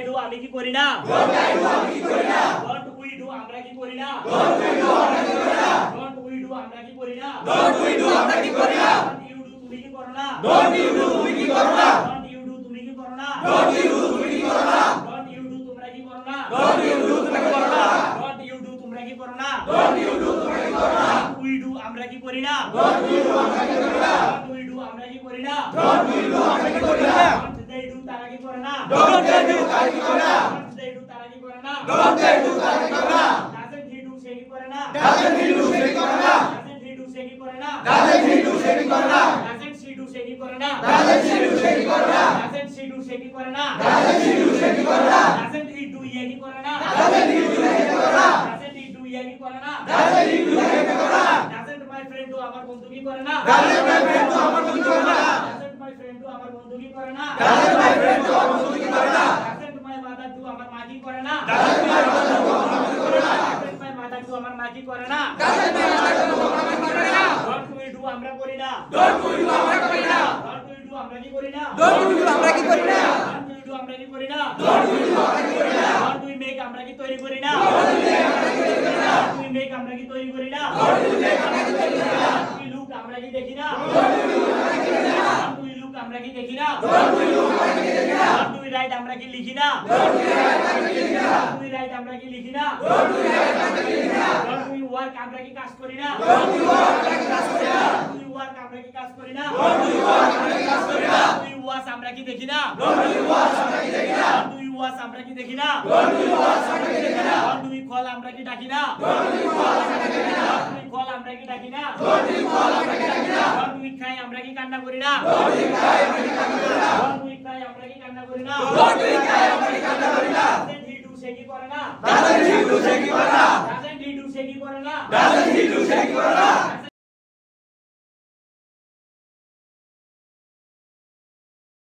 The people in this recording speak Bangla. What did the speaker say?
ডু আমি কি করি না ডোন্ট আই ডু আমি কি করি না ডোন্ট উই ডু আমরা কি করি না ডোন্ট উই ডু আমরা কি করি না ডোন্ট উই ডু আমরা কি করি না ডোন্ট উই ডু আমরা কি করি না ডোন্ট ইউ ডু তুমি কি করো না ডোন্ট ইউ ডু তুমি কি করো না ডোন্ট ইউ ডু তুমি কি করো না ডোন্ট ইউ ডু তুমি কি করো না ডোন্ট ইউ ডু তোমরা কি করো না ডোন্ট ইউ ডু তুমি কি করো না ডোন্ট ইউ ডু তোমরা কি করো না ডোন্ট ইউ ডু তুমি কি করো না উই ডু আমরা কি করি না ডোন্ট ইউ ডু আমরা কি করি না ডোন্ট উই ডু আমরা কি করি না ডোন্ট ইউ ডু আমরা কি করি না ডোন্ট দে ডু তারা কি করে না ডোন্ট দে ডু তারা কি করে না ডোন্ট দে ডু তারা কি করে না ডোন্ট দে ডু তারা কি করে না ডাজন্ট হি ডু সে কি করে না ডাজন্ট হি ডু সে কি করে না ডাজন্ট হি ডু সে কি করে না ডাজন্ট হি ডু সে কি করে না ডাজন্ট সি ডু সে কি করে না ডাজন্ট হি ডু সে কি করে না ডাজন্ট সি ডু সে কি করে না ডাজন্ট হি ডু সে কি করে না ডাজন্ট হি ডু ইয়ে কি করে না ডাজন্ট হি ডু সে কি করে না ডাজন্ট হি ডু ইয়ে কি করে না ডাজন্ট হি ডু সে কি করে না ডাজন্ট মাই ফ্রেন্ড ডু আমার বন্ধু কি করে না ডাজন্ট মাই ফ্রেন্ড তো আমার বন্ধু করে না ডাজন্ট মাই ফ্রেন্ড ডু আমার বন্ধু কি করে না ডাজন্ট মাই ফ্রেন্ড তো আমার বন্ধু কি করে না ডাজন্ট মাই মাদার ডু আমার মা কি করে না ডাজন্ট মাই বন্ধু তো আমার বন্ধু করে না ডাজন্ট মাই মাদার ডু আমার মা কি করে না ডাজন্ট মাই বন্ধু তো আমার বন্ধু করে না ডোন্ট উই ডু আমরা করি না ডোন্ট উই ডু আমরা করি না ডোন্ট উই ডু আমরা কি করি না ডোন্ট উই ডু আমরা কি করি না ডোন্ট উই ডু আমরা কি করি না ডোন্ট উই ডু আমরা কি করি না ডোন্ট উই মেক আমরা কি তৈরি করি না ডোন্ট উই মেক আমরা কি তৈরি করি না ডোন্ট উই মেক আমরা কি তৈরি করি না ডোন্ট উই মেক আমরা কি তৈরি করি না উই লুক আমরা কি দেখি না ডোন্ট উই লুক আমরা কি দেখি না ডোন্ট উই লুক আমরা কি দেখি না ডোন্ট উই লুক আমরা কি দেখি না ডোন্ট উই রাইট আমরা কি লিখি না ডোন্ট উই রাইট আমরা কি লিখি না ডোন্ট উই রাইট আমরা কি লিখি না ডোন্ট উই রাইট আমরা কি লিখি না ডোন্ট উই ওয়ার্ক আমরা কি কাজ করি না ডোন্ট উই ওয়ার্ক আমরা কি কাজ করি না ডোন্ট উই ওয়ার্ক আমরা কি কাজ করি না ডোন্ট উই ওয়ার্ক আমরা কি কাজ করি না ডোন্ট উই ওয়াশ আমরা কি দেখি না ডোন্ট উই ওয়াচ আমরা কি দেখি না ডোন্ট উই ওয়াশ আমরা কি দেখি না ডোন্ট উই ওয়াচ আমরা কি দেখি না ডোন্ট উই কল আমরা কি ডাকি না ডোন্ট উই কল আমরা কি দেখি না ডোন্ট উই কল আমরা কি ডাকি না ডোন্ট উই কল আমরা কি দেখি না ডোন্ট উই ক্রাই আমরা কি কান্না করি না ডোন্ট উই ক্রাই আমরা কি কান্না করি না ডোন্ট উই ক্রাই আমরা কি কান্না করি না ডোন্ট উই ক্রাই আমরা কি কান্না করি না ডাজন্ট হি ডু সে কি করে না ডাজন্ট হি ডু সে কি করে না ডাজন্ট হি ডু সে কি করে না ডাজন্ট